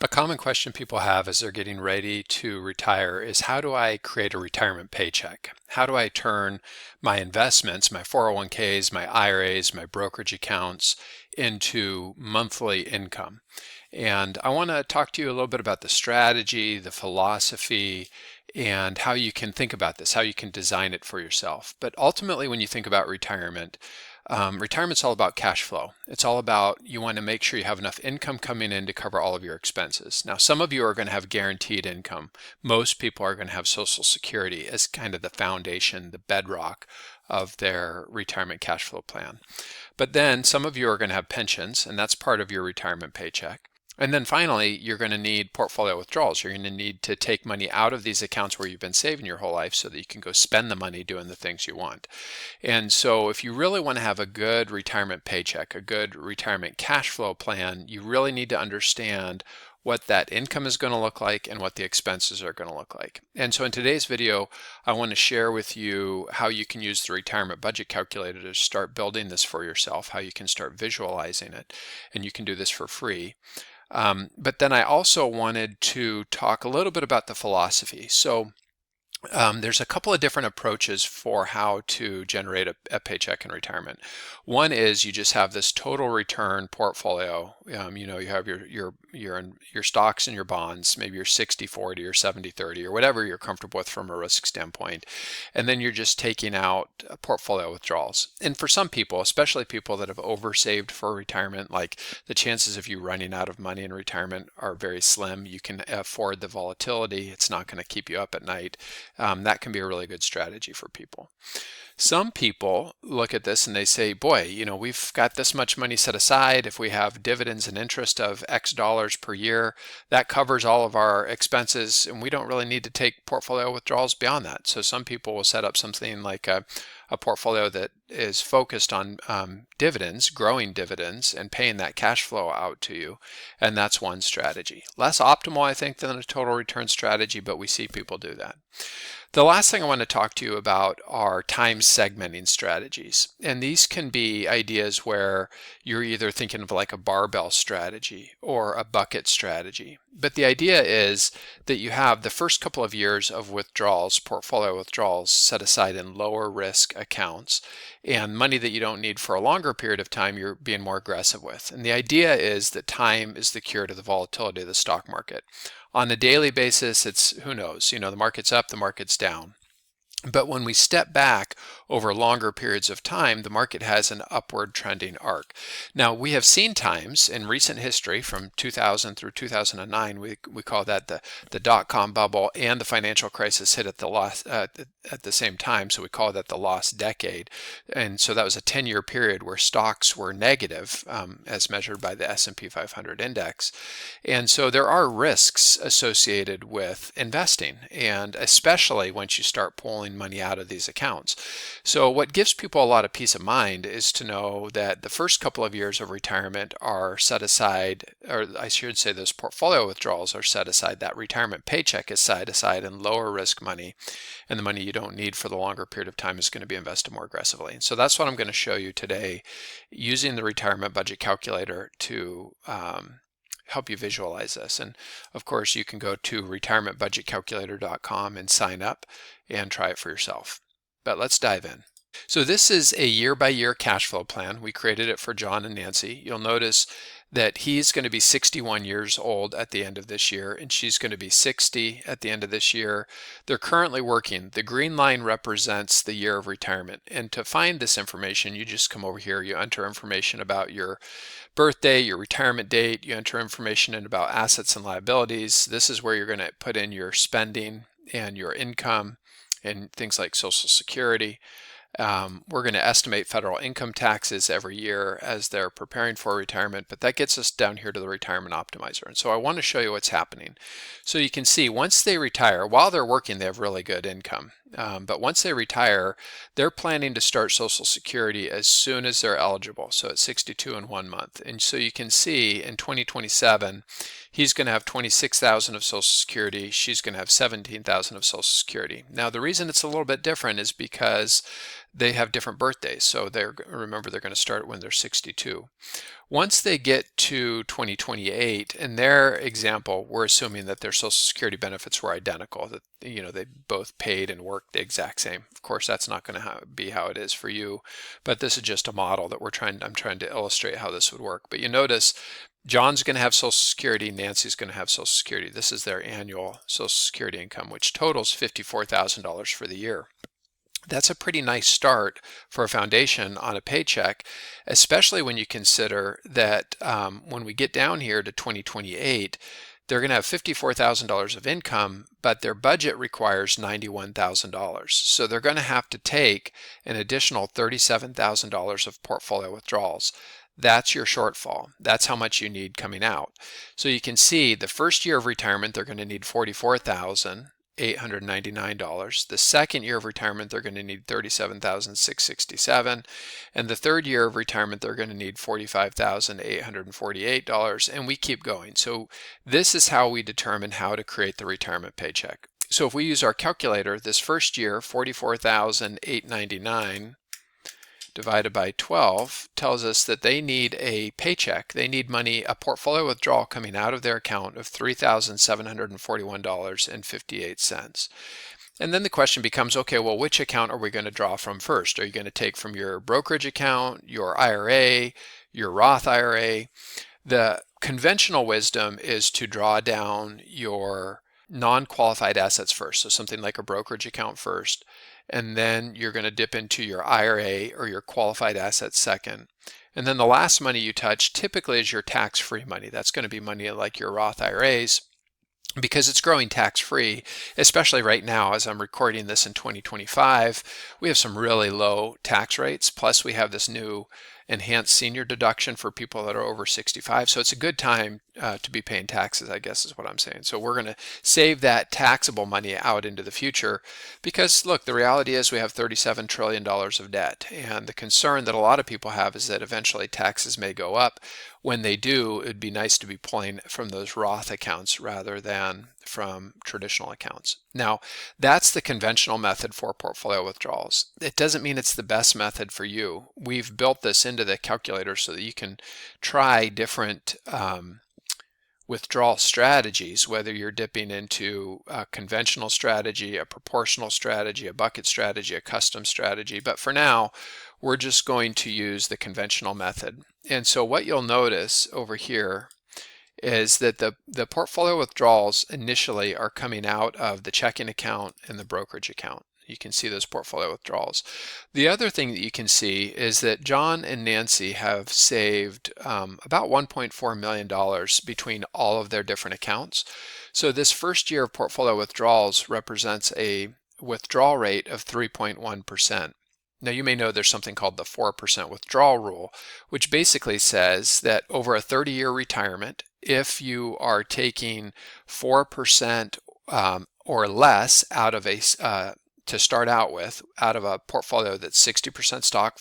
A common question people have as they're getting ready to retire is, how do I create a retirement paycheck? How do I turn my investments, my 401ks, my IRAs, my brokerage accounts into monthly income? And I want to talk to you a little bit about the strategy, the philosophy, and how you can think about this, how you can design it for yourself. But ultimately, when you think about retirement, retirement's all about cash flow. It's all about, you want to make sure you have enough income coming in to cover all of your expenses. Now, some of you are going to have guaranteed income. Most people are going to have Social Security as kind of the foundation, the bedrock of their retirement cash flow plan. But then some of you are going to have pensions, and that's part of your retirement paycheck. And then finally, you're going to need portfolio withdrawals. You're going to need to take money out of these accounts where you've been saving your whole life so that you can go spend the money doing the things you want. And so if you really want to have a good retirement paycheck, a good retirement cash flow plan, you really need to understand what that income is going to look like and what the expenses are going to look like. And so in today's video, I want to share with you how you can use the retirement budget calculator to start building this for yourself, how you can start visualizing it, and you can do this for free. But then I also wanted to talk a little bit about the philosophy. So there's a couple of different approaches for how to generate a paycheck in retirement. One is you just have this total return portfolio. You have your stocks and your bonds, maybe your 60-40 or 70-30 or whatever you're comfortable with from a risk standpoint. And then you're just taking out portfolio withdrawals. And for some people, especially people that have oversaved for retirement, like the chances of you running out of money in retirement are very slim. You can afford the volatility. It's not going to keep you up at night. That can be a really good strategy for people. Some people look at this and they say, boy, we've got this much money set aside. If we have dividends and interest of X dollars per year, that covers all of our expenses, and we don't really need to take portfolio withdrawals beyond that. So some people will set up something like a portfolio that is focused on dividends, growing dividends, and paying that cash flow out to you. And that's one strategy. Less optimal, I think, than a total return strategy, but we see people do that. The last thing I want to talk to you about are time segmenting strategies. And these can be ideas where you're either thinking of like a barbell strategy or a bucket strategy. But the idea is that you have the first couple of years of withdrawals, portfolio withdrawals, set aside in lower risk accounts, and money that you don't need for a longer period of time you're being more aggressive with. And the idea is that time is the cure to the volatility of the stock market. On a daily basis, it's who knows, the market's up, the market's down. But when we step back over longer periods of time, the market has an upward trending arc. Now, we have seen times in recent history from 2000 through 2009, we call that the dot-com bubble, and the financial crisis hit at the same time, so we call that the lost decade. And so that was a 10-year period where stocks were negative as measured by the S&P 500 index. And so there are risks associated with investing, and especially once you start pulling money out of these accounts. So what gives people a lot of peace of mind is to know that the first couple of years of retirement are set aside, or I should say those portfolio withdrawals are set aside. That retirement paycheck is set aside in lower risk money, and the money you don't need for the longer period of time is going to be invested more aggressively. So that's what I'm going to show you today, using the retirement budget calculator to help you visualize this. And of course, you can go to retirementbudgetcalculator.com and sign up and try it for yourself. But let's dive in. So this is a year-by-year cash flow plan. We created it for John and Nancy. You'll notice that he's going to be 61 years old at the end of this year, and she's going to be 60 at the end of this year. They're currently working. The green line represents the year of retirement. And to find this information, you just come over here, you enter information about your birthday, your retirement date, you enter information in about assets and liabilities. This is where you're going to put in your spending and your income and things like Social Security. We're going to estimate federal income taxes every year as they're preparing for retirement, but that gets us down here to the retirement optimizer. And so I want to show you what's happening. So you can see once they retire, while they're working, they have really good income. But once they retire, they're planning to start Social Security as soon as they're eligible, so at 62 in 1 month. And so you can see in 2027, he's going to have 26,000 of Social Security, she's going to have 17,000 of Social Security. Now, the reason it's a little bit different is because they have different birthdays. So remember, they're going to start when they're 62. Once they get to 2028, in their example, we're assuming that their Social Security benefits were identical, that they both paid and worked the exact same. Of course, that's not going to be how it is for you, but this is just a model that I'm trying to illustrate how this would work. But you notice John's going to have Social Security, Nancy's going to have Social Security. This is their annual Social Security income, which totals $54,000 for the year. That's a pretty nice start for a foundation on a paycheck, especially when you consider that when we get down here to 2028, they're going to have $54,000 of income, but their budget requires $91,000. So they're going to have to take an additional $37,000 of portfolio withdrawals. That's your shortfall. That's how much you need coming out. So you can see the first year of retirement, they're going to need $44,899. The second year of retirement, they're going to need $37,667. And the third year of retirement, they're going to need $45,848. And we keep going. So this is how we determine how to create the retirement paycheck. So if we use our calculator, this first year, $44,899 divided by 12 tells us that they need a paycheck. They need money, a portfolio withdrawal coming out of their account of $3,741.58. And then the question becomes, okay, well, which account are we going to draw from first? Are you going to take from your brokerage account, your IRA, your Roth IRA? The conventional wisdom is to draw down your non-qualified assets first, so something like a brokerage account first, and then you're going to dip into your IRA or your qualified assets second. And then the last money you touch typically is your tax-free money. That's going to be money like your Roth IRAs, because it's growing tax-free, especially right now as I'm recording this in 2025. We have some really low tax rates, plus we have this new enhanced senior deduction for people that are over 65. So it's a good time to be paying taxes, I guess is what I'm saying. So we're going to save that taxable money out into the future because, look, the reality is we have $37 trillion of debt. And the concern that a lot of people have is that eventually taxes may go up. When they do, it'd be nice to be pulling from those Roth accounts rather than from traditional accounts. Now, that's the conventional method for portfolio withdrawals. It doesn't mean it's the best method for you. We've built this into the calculator so that you can try different withdrawal strategies, whether you're dipping into a conventional strategy, a proportional strategy, a bucket strategy, a custom strategy. But for now, we're just going to use the conventional method. And so what you'll notice over here is that the portfolio withdrawals initially are coming out of the checking account and the brokerage account. You can see those portfolio withdrawals. The other thing that you can see is that John and Nancy have saved about $1.4 million between all of their different accounts. So this first year of portfolio withdrawals represents a withdrawal rate of 3.1%. Now you may know there's something called the 4% withdrawal rule, which basically says that over a 30-year retirement, if you are taking 4% or less out of to start out with, out of a portfolio that's 60% stock,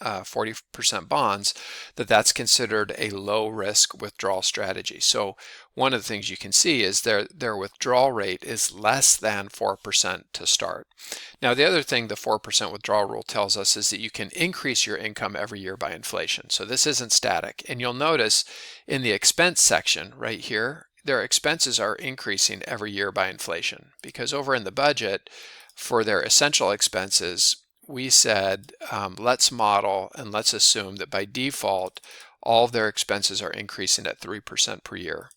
40% bonds, that's considered a low risk withdrawal strategy. So one of the things you can see is their withdrawal rate is less than 4% to start. Now the other thing the 4% withdrawal rule tells us is that you can increase your income every year by inflation. So this isn't static. And you'll notice in the expense section right here, their expenses are increasing every year by inflation, because over in the budget for their essential expenses, we said, let's model and let's assume that by default, all of their expenses are increasing at 3% per year.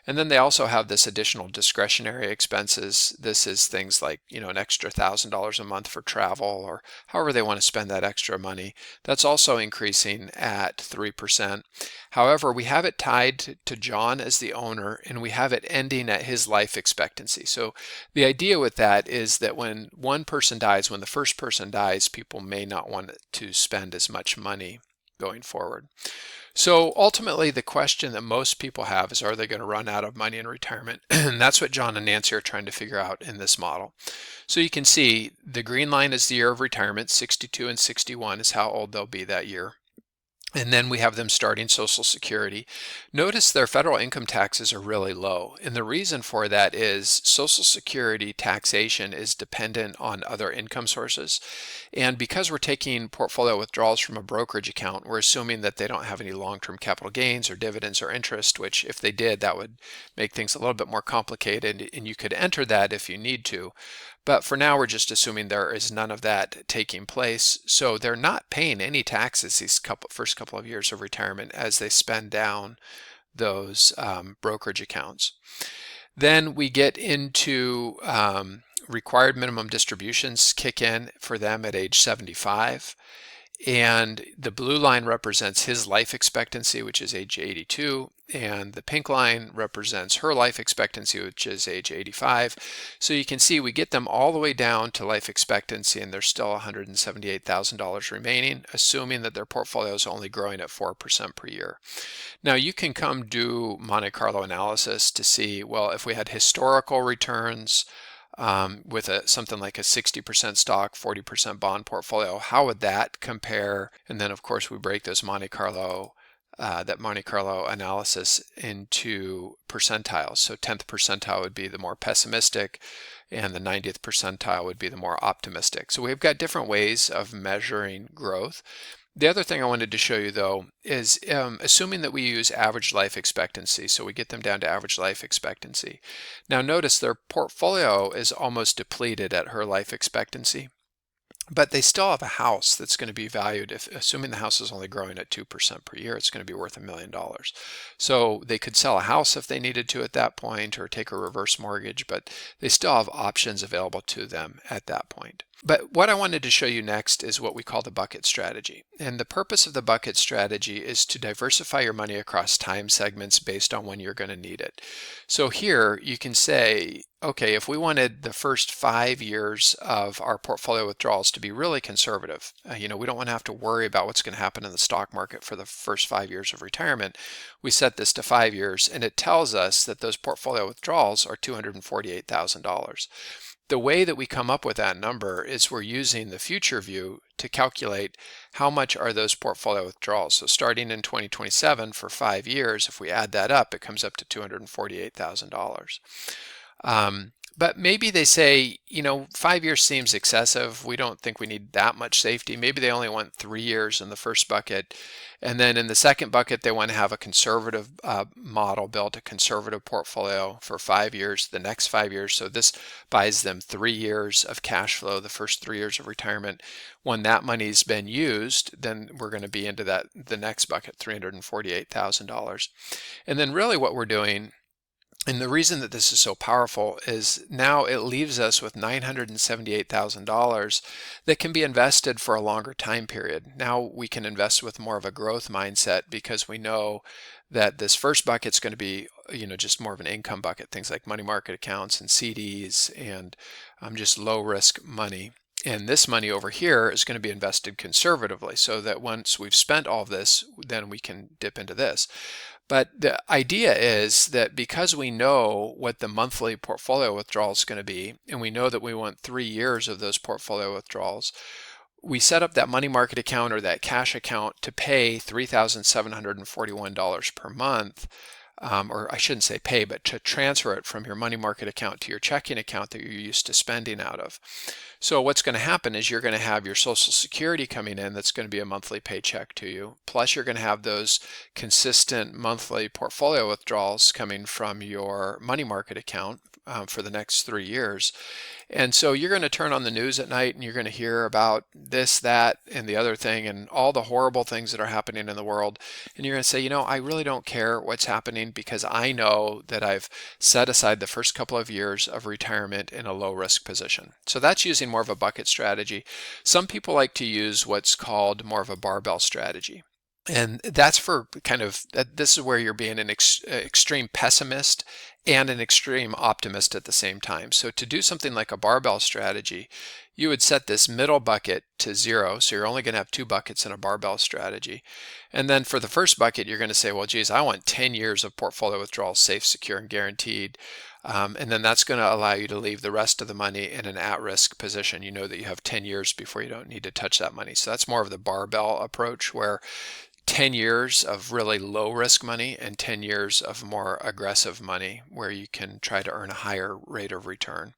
And then they also have this additional discretionary expenses. This is things like, an extra $1,000 a month for travel or however they want to spend that extra money. That's also increasing at 3%. However, we have it tied to John as the owner, and we have it ending at his life expectancy. So the idea with that is that when one person dies, when the first person dies, people may not want to spend as much money going forward. So ultimately, the question that most people have is, are they going to run out of money in retirement? And that's what John and Nancy are trying to figure out in this model. So you can see the green line is the year of retirement, 62 and 61 is how old they'll be that year. And then we have them starting Social Security. Notice their federal income taxes are really low. And the reason for that is Social Security taxation is dependent on other income sources. And because we're taking portfolio withdrawals from a brokerage account, we're assuming that they don't have any long-term capital gains or dividends or interest, which if they did, that would make things a little bit more complicated. And you could enter that if you need to. But for now, we're just assuming there is none of that taking place. So they're not paying any taxes these first couple of years of retirement as they spend down those brokerage accounts. Then we get into required minimum distributions kick in for them at age 75. And the blue line represents his life expectancy, which is age 82, and the pink line represents her life expectancy, which is age 85. So you can see we get them all the way down to life expectancy, and there's still $178,000 remaining, assuming that their portfolio is only growing at 4% per year. Now you can come do Monte Carlo analysis to see, well, if we had historical returns, with something like a 60% stock, 40% bond portfolio, how would that compare? And then of course we break those that Monte Carlo analysis into percentiles. So 10th percentile would be the more pessimistic, and the 90th percentile would be the more optimistic. So we've got different ways of measuring growth. The other thing I wanted to show you though is assuming that we use average life expectancy, so we get them down to average life expectancy. Now notice their portfolio is almost depleted at her life expectancy, but they still have a house that's going to be valued, assuming the house is only growing at 2% per year, it's going to be worth $1 million. So they could sell a house if they needed to at that point, or take a reverse mortgage, but they still have options available to them at that point. But what I wanted to show you next is what we call the bucket strategy. And the purpose of the bucket strategy is to diversify your money across time segments based on when you're going to need it. So here you can say, okay, if we wanted the first 5 years of our portfolio withdrawals to be really conservative, we don't want to have to worry about what's going to happen in the stock market for the first 5 years of retirement. We set this to 5 years, and it tells us that those portfolio withdrawals are $248,000. The way that we come up with that number is we're using the future view to calculate how much are those portfolio withdrawals. So starting in 2027 for 5 years, if we add that up, it comes up to $248,000. But maybe they say, 5 years seems excessive. We don't think we need that much safety. Maybe they only want 3 years in the first bucket. And then in the second bucket, they want to have a conservative model, build a conservative portfolio for 5 years, the next 5 years. So this buys them 3 years of cash flow, the first 3 years of retirement. When that money's been used, then we're going to be into the next bucket, $348,000. And then really what we're doing, and the reason that this is so powerful, is now it leaves us with $978,000 that can be invested for a longer time period. Now we can invest with more of a growth mindset because we know that this first bucket's going to be, just more of an income bucket, things like money market accounts and CDs and just low risk money. And this money over here is going to be invested conservatively so that once we've spent all of this, then we can dip into this. But the idea is that because we know what the monthly portfolio withdrawal is going to be, and we know that we want 3 years of those portfolio withdrawals, we set up that money market account or that cash account to pay $3,741 per month, or I shouldn't say pay, but to transfer it from your money market account to your checking account that you're used to spending out of. So what's going to happen is you're going to have your Social Security coming in that's going to be a monthly paycheck to you, plus you're going to have those consistent monthly portfolio withdrawals coming from your money market account for the next 3 years. And so you're going to turn on the news at night and you're going to hear about this, that, and the other thing and all the horrible things that are happening in the world. And you're going to say, I really don't care what's happening because I know that I've set aside the first couple of years of retirement in a low risk position. So that's using more of a bucket strategy. Some people like to use what's called more of a barbell strategy. And that's for this is where you're being an extreme pessimist and an extreme optimist at the same time. So to do something like a barbell strategy, you would set this middle bucket to 0. So you're only going to have 2 buckets in a barbell strategy. And then for the first bucket, you're going to say, well, geez, I want 10 years of portfolio withdrawals, safe, secure, and guaranteed. And then that's going to allow you to leave the rest of the money in an at-risk position. You know that you have 10 years before you don't need to touch that money. So that's more of the barbell approach, where 10 years of really low risk money and 10 years of more aggressive money where you can try to earn a higher rate of return.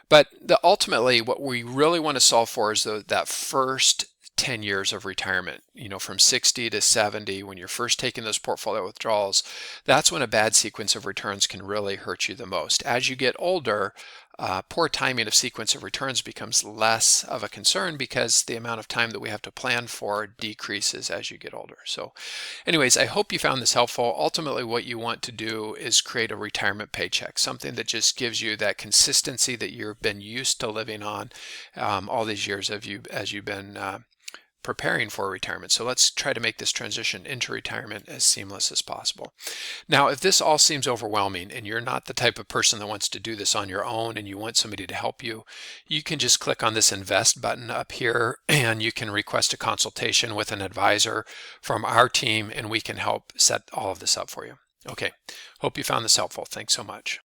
But ultimately, what we really want to solve for is that first 10 years of retirement, from 60 to 70, when you're first taking those portfolio withdrawals. That's when a bad sequence of returns can really hurt you the most. As you get older, poor timing of sequence of returns becomes less of a concern because the amount of time that we have to plan for decreases as you get older. So anyways, I hope you found this helpful. Ultimately, what you want to do is create a retirement paycheck, something that just gives you that consistency that you've been used to living on all these years as you've been preparing for retirement. So let's try to make this transition into retirement as seamless as possible. Now, if this all seems overwhelming and you're not the type of person that wants to do this on your own and you want somebody to help you, you can just click on this invest button up here and you can request a consultation with an advisor from our team and we can help set all of this up for you. Okay, hope you found this helpful. Thanks so much.